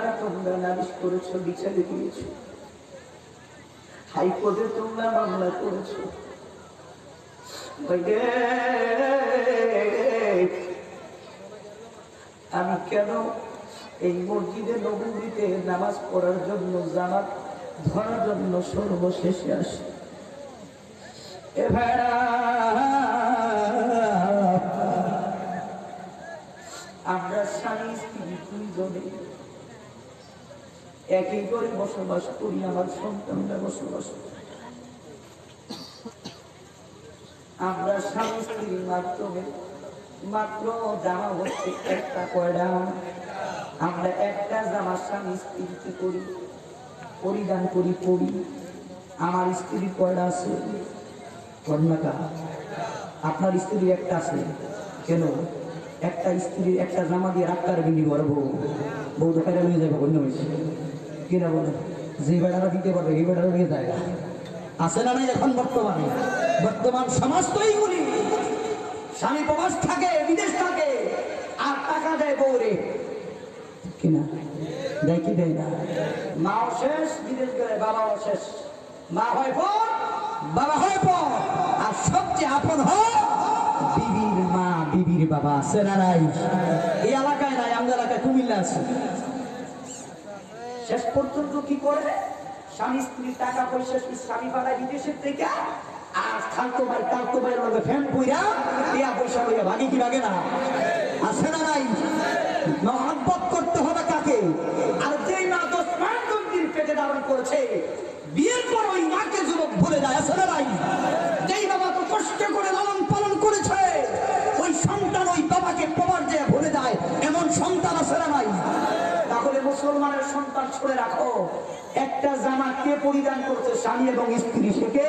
থানায় তোমরা নালিশ করেছো, বিচারে দিয়েছো, হাইকোর্টে তোমরা মামলা করেছো। আমি কেন এই মসজিদে নববীতে নামাজ পড়ার জন্য, জামাত ধরার জন্য সর্বশেষে আসি? এ ভাইরা, আমরা স্বামী স্ত্রী দুইজনে একই করে বসবাস করি, আমার সন্তানরা বসবাস করি। আমরা স্বামী স্ত্রীর মাধ্যমে মাত্র জামা হচ্ছে একটা, কয়টা? আমরা একটা জামা স্বামী স্ত্রীকে করি, পরিধান করি, পরি। আমার স্ত্রী কয়টা আছে? কন্যাকা। আপনার স্ত্রী একটা আছে কেন? একটা স্ত্রীর একটা জামা দিয়ে রাখতে বিলি করবো, বউ দোকানে নিয়ে যাবে অন্য হয়েছে কিনা বলে, যে বেড়ারা দিতে পারবে এই বেড়ারা নিয়ে যায় আছে না নাই? এখন বর্তমান সমাজ তো এইগুলি। স্বামী প্রবাস থাকে, বিদেশ থাকে, আর টাকা দেয় বউরে কিনা, দেয় কি দেয় না? মাও শেষ, বিদেশ গেলে বাবাও শেষ। মা হয় পর, বাবা হয় পর, আর সবচেয়ে আপন হয় বিবির মা, বিবির বাবা। আছে না নাই? এই এলাকায় নাই, আমাদের এলাকায় কুমিল্লা আছে। শেষ পর্যন্ত কি করে? স্বামী স্ত্রী টাকা পয়সা স্বামী পাঠায় বিদেশের থেকে, আর খালতো ভাই তালতো ভাইয়ের লগে ফ্যান কইরা টিয়া পয়সা লইয়া ভাগে কি ভাগে না? আছে না নাই? মহব্বত করতে হবে কাকে? আর যেই মা 10 মাস দিন পেটে ধারণ করেছে, বিয়ের পর ওই মাকে যুবক ভুলে যায়। আছে না নাই? যেই বাবা তো কষ্ট করে লালন পালন করেছে, ওই সন্তান ওই বাবাকে প্রবার দিয়ে ভুলে যায়, এমন সন্তান আছে না নাই? তাহলে মুসলমানের সন্তান ছুড়ে রাখো, একটা জামা কে পরিধান করছে? স্বামী এবং স্ত্রী। সেকে